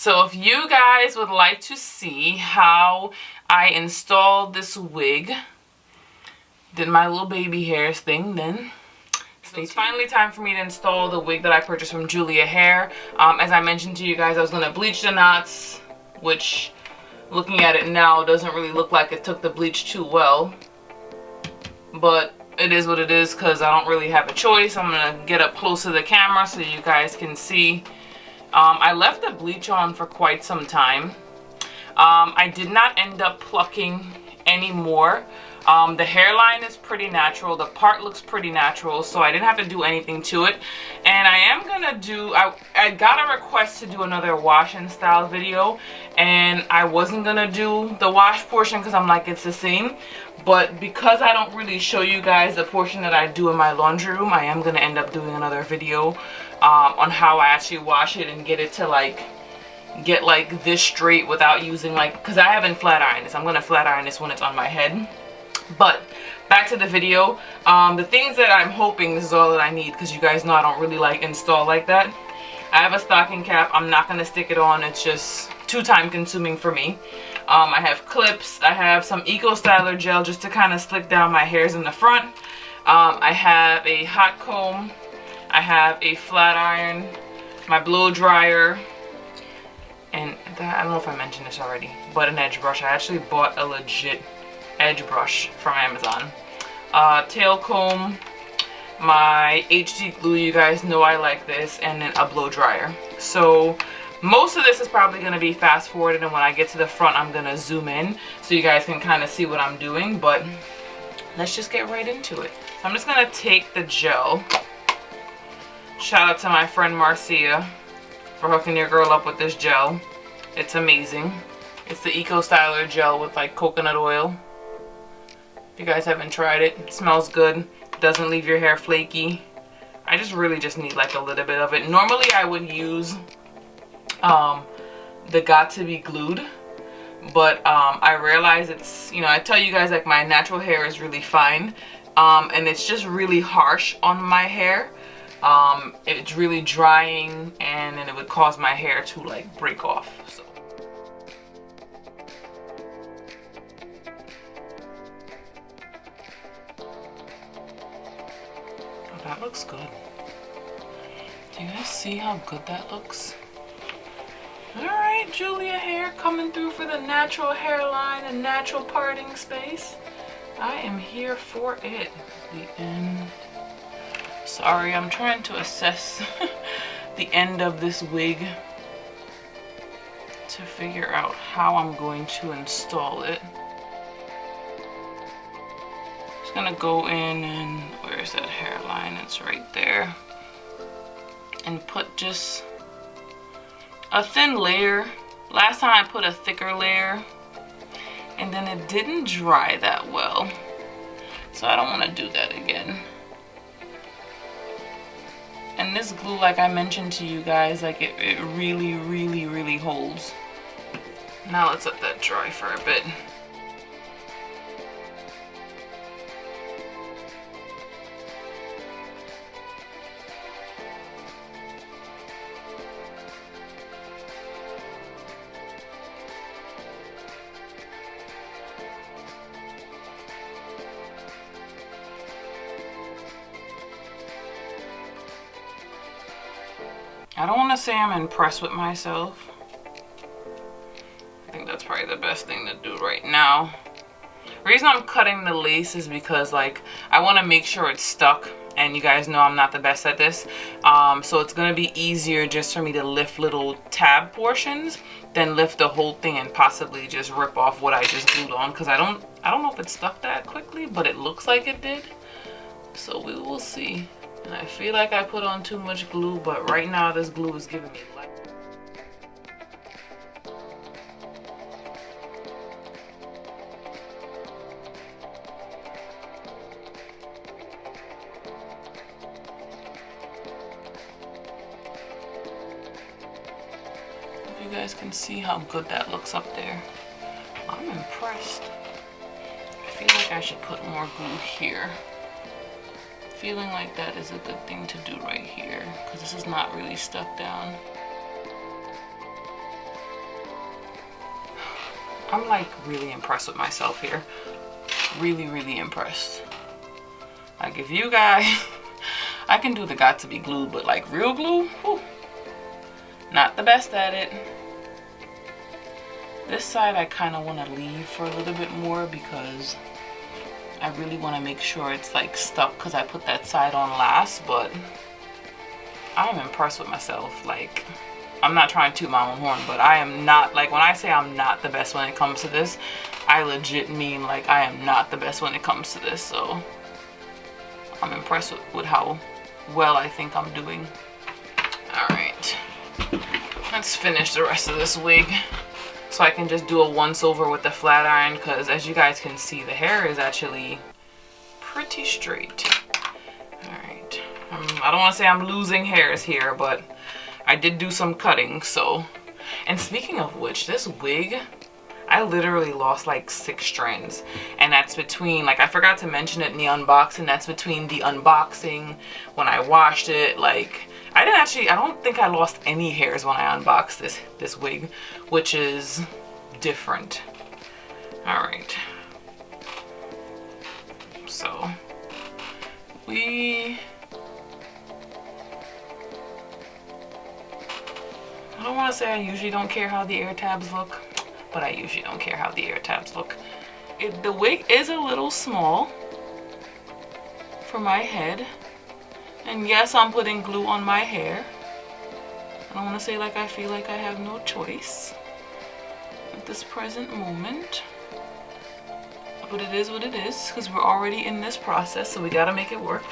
So if you guys would like to see how I installed this wig, did my little baby hairs thing, then it's finally time for me to install the wig that I purchased from Julia Hair. As I mentioned to you guys, I was going to bleach the knots, which looking at it now doesn't really look like it took the bleach too well. But it is what it is because I don't really have a choice. I'm going to get up close to the camera so you guys can see. I left the bleach on for quite some time. I did not end up plucking any more. The hairline is pretty natural. The part looks pretty natural, so I didn't have to do anything to it. And I am gonna do, I got a request to do another wash and style video, and I wasn't gonna do the wash portion because I'm like, it's the same. But because I don't really show you guys the portion that I do in my laundry room, I am gonna end up doing another video on how I actually wash it and get it to like get like this straight without using like, because I haven't flat ironed this. I'm gonna flat iron this when it's on my head. But back to the video. The things that I'm hoping, this is all that I need because you guys know I don't really like install like that. I have a stocking cap. I'm not gonna stick it on. It's just too time consuming for me. I have clips. I have some Eco Styler gel just to kind of slick down my hairs in the front. I have a hot comb. I have a flat iron, my blow dryer, and I don't know if I mentioned this already, but an edge brush. I actually bought a legit edge brush from Amazon. Tail comb, my HD glue, you guys know I like this, and then a blow dryer. So most of this is probably going to be fast forwarded, and when I get to the front I'm going to zoom in so you guys can kind of see what I'm doing, but let's just get right into it. So I'm just going to take the gel. Shout out to my friend Marcia for hooking your girl up with this gel. It's amazing. It's the Eco Styler gel with like coconut oil. If you guys haven't tried it, it smells good. Doesn't leave your hair flaky. I just really just need like a little bit of it. Normally I would use the Got To Be Glued, but I realize it's, you know, I tell you guys like my natural hair is really fine, and it's just really harsh on my hair. It's really drying, and then it would cause my hair to like break off. So oh, that looks good. Do you guys see how good that looks? Alright, Julia Hair coming through for the natural hairline and natural parting space. I am here for it. The end. Sorry, I'm trying to assess the end of this wig to figure out how I'm going to install it. Just gonna go in and, where's that hairline? It's right there. And put just a thin layer. Last time I put a thicker layer and then it didn't dry that well. So I don't want to do that again. And this glue, like I mentioned to you guys, like it really, really, really holds. Now let's let that dry for a bit. I don't want to say I'm impressed with myself. I think that's probably the best thing to do right now. The reason I'm cutting the lace is because like I want to make sure it's stuck, and you guys know I'm not the best at this. So it's going to be easier just for me to lift little tab portions than lift the whole thing and possibly just rip off what I just glued on, because I don't know if it stuck that quickly, but it looks like it did. So we will see. And I feel like I put on too much glue, but right now this glue is giving me light. If you guys can see how good that looks up there, I'm impressed. I feel like I should put more glue here. Feeling like that is a good thing to do right here, because this is not really stuck down. I'm like really impressed with myself here. Really, really impressed. Like if you guys, I can do the got to be glued, but like real glue, whew, not the best at it. This side I kind of want to leave for a little bit more because I really want to make sure it's like stuck because I put that side on last, but I'm impressed with myself. Like, I'm not trying to toot my own horn, but I am not, like when I say I'm not the best when it comes to this, I legit mean like I am not the best when it comes to this. So I'm impressed with how well I think I'm doing. All right, let's finish the rest of this wig so I can just do a once over with the flat iron, because as you guys can see, the hair is actually pretty straight. All right, I don't want to say I'm losing hairs here, but I did do some cutting. So, and speaking of which, this wig, I literally lost like 6 strands, and that's between, like I forgot to mention it in the unboxing, that's between the unboxing, when I washed it, like I don't think I lost any hairs when I unboxed this wig, which is different. All right, so I don't want to say I usually don't care how the ear tabs look, but I usually don't care how the ear tabs look. The wig is a little small for my head. And yes, I'm putting glue on my hair. I don't want to say like I feel like I have no choice at this present moment. But it is what it is, because we're already in this process, so we gotta make it work.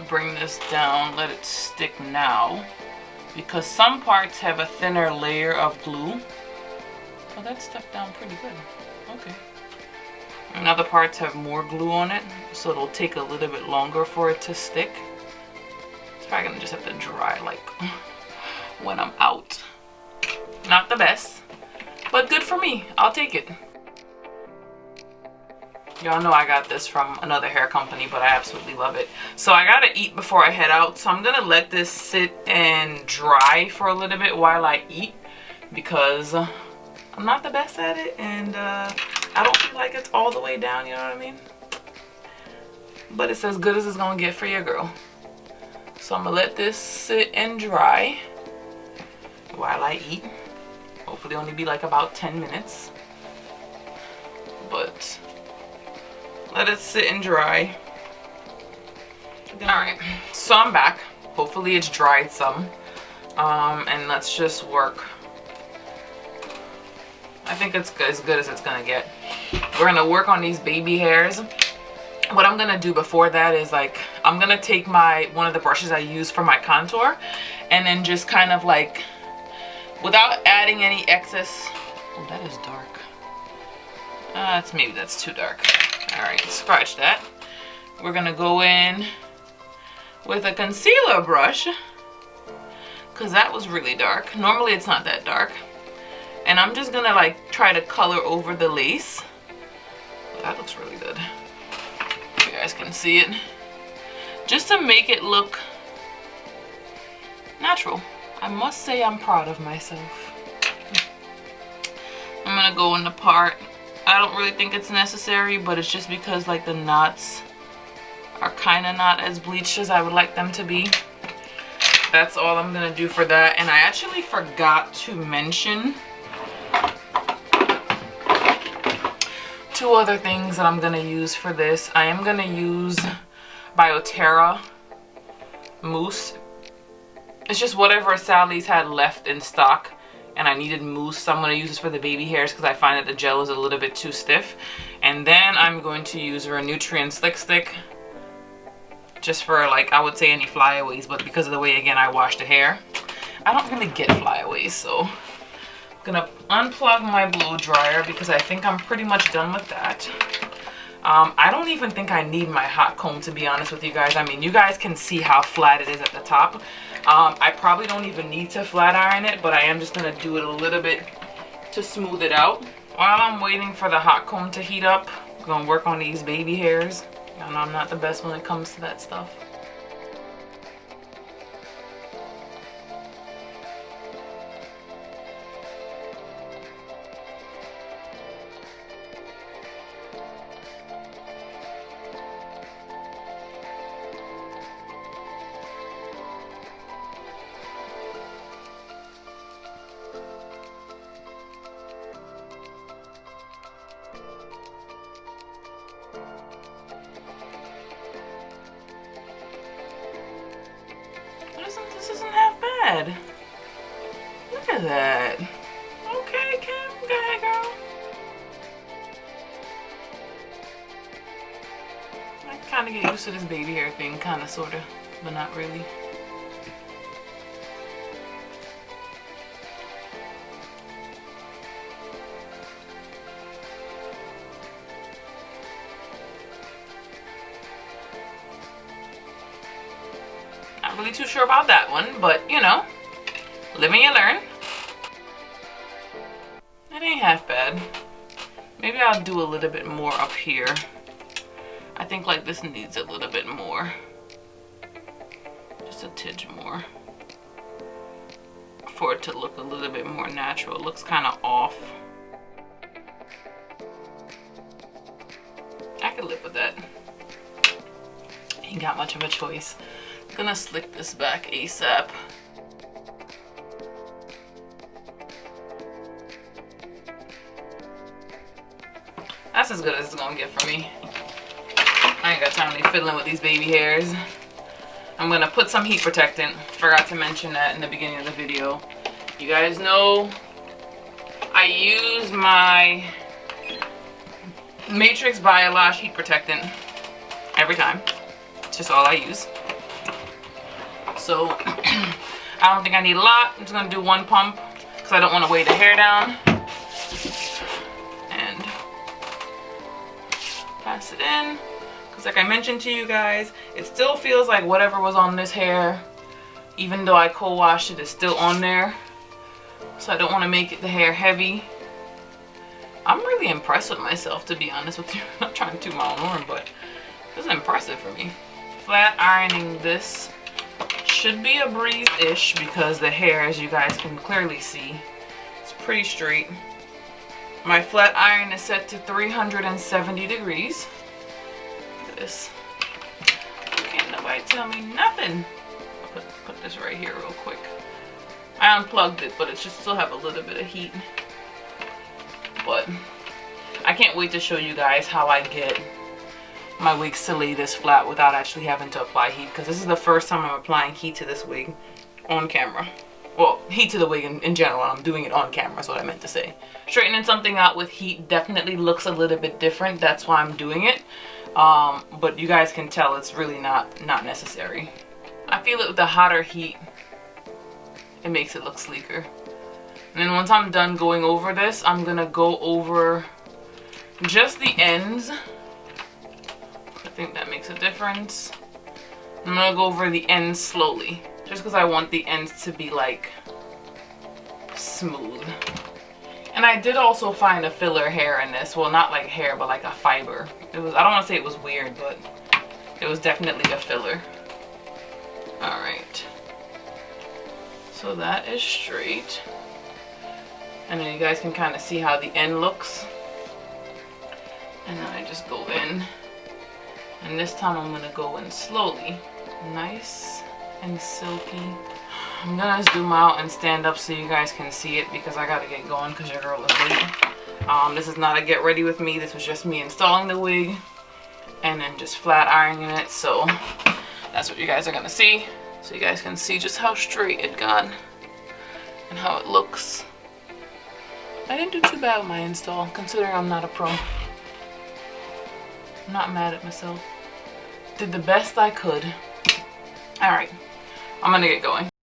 Bring this down, let it stick now, because some parts have a thinner layer of glue. Oh, that stuck down pretty good. Okay. And other parts have more glue on it, so it'll take a little bit longer for it to stick. It's probably gonna just have to dry like when I'm out. Not the best, but good for me. I'll take it. Y'all know I got this from another hair company, but I absolutely love it. So I gotta eat before I head out, so I'm gonna let this sit and dry for a little bit while I eat, because I'm not the best at it, and I don't feel like it's all the way down, you know what I mean? But it's as good as it's gonna get for your girl. So I'm gonna let this sit and dry while I eat. Hopefully only be like about 10 minutes. But let it sit and dry. Alright, so I'm back. Hopefully it's dried some. And let's just work. I think it's as good as it's gonna get. We're gonna work on these baby hairs. What I'm gonna do before that is like, I'm gonna take one of the brushes I use for my contour, and then just kind of like, without adding any excess. Oh, that is dark. Maybe that's too dark. All right, scratch that. We're gonna go in with a concealer brush, because that was really dark. Normally it's not that dark. And I'm just gonna like try to color over the lace. That looks really good. You guys can see it. Just to make it look natural. I must say I'm proud of myself. I'm gonna go in the part. I don't really think it's necessary, but it's just because like the knots are kind of not as bleached as I would like them to be. That's all I'm gonna do for that. And I actually forgot to mention 2 other things that I'm gonna use for this. I am gonna use Bioterra mousse. It's just whatever Sally's had left in stock, and I needed mousse, so I'm going to use this for the baby hairs because I find that the gel is a little bit too stiff. And then I'm going to use Re-Nutrient Slick Stick, just for like, I would say any flyaways, but because of the way, again, I wash the hair, I don't really get flyaways, so Gonna unplug my blow dryer because I think I'm pretty much done with that. I don't even think I need my hot comb, to be honest with you guys. I mean, you guys can see how flat it is at the top. I probably don't even need to flat iron it, but I am just gonna do it a little bit to smooth it out. While I'm waiting for the hot comb to heat up, I'm gonna work on these baby hairs. Y'all know I'm not the best when it comes to that stuff. This isn't half bad. Look at that. Okay, Kim, go ahead, girl. I kind of get used to this baby hair thing, kind of, sort of, but not really. Not really too sure about that one, but you know, live and you learn. It ain't half bad. Maybe I'll do a little bit more up here. I think like this needs a little bit more. Just a tidge more. For it to look a little bit more natural. It looks kind of off. I could live with that. Ain't got much of a choice. Gonna slick this back ASAP. That's as good as it's gonna get for me. I ain't got time to be fiddling with these baby hairs. I'm gonna put some heat protectant. Forgot to mention that in the beginning of the video. You guys know I use my Matrix Biolash heat protectant every time. It's just all I use. So I don't think I need a lot. I'm just gonna do one pump because I don't want to weigh the hair down. And pass it in. Because like I mentioned to you guys, it still feels like whatever was on this hair, even though I co-washed it, is still on there. So I don't want to make the hair heavy. I'm really impressed with myself, to be honest with you. I'm not trying to toot my own horn, but this is impressive for me. Flat ironing this should be a breeze-ish because the hair, as you guys can clearly see, it's pretty straight. My flat iron is set to 370 degrees. Look at this. Can't nobody tell me nothing. I'll put this right here real quick. I unplugged it, but it should still have a little bit of heat. But I can't wait to show you guys how I get my wigs to lay this flat without actually having to apply heat, because this is the first time I'm applying heat to this wig on camera. Well, heat to the wig in general. I'm doing it on camera is what I meant to say. Straightening something out with heat definitely looks a little bit different. That's why I'm doing it. But you guys can tell it's really not necessary. I feel it with the hotter heat. It makes it look sleeker. And then once I'm done going over this, I'm gonna go over just the ends. I think that makes a difference. I'm gonna go over the ends slowly, just because I want the ends to be like smooth. And I did also find a filler hair in this. Well, not like hair, but like a fiber. It was, I don't want to say it was weird, but it was definitely a filler. All right. So that is straight. And then you guys can kind of see how the end looks. And then I just go in. And this time I'm going to go in slowly. Nice and silky. I'm going to zoom out and stand up so you guys can see it, because I got to get going because your girl is late. This is not a get ready with me. This was just me installing the wig and then just flat ironing it. So that's what you guys are going to see. So you guys can see just how straight it got and how it looks. I didn't do too bad with my install, considering I'm not a pro. I'm not mad at myself. Did the best I could. Alright, I'm gonna get going.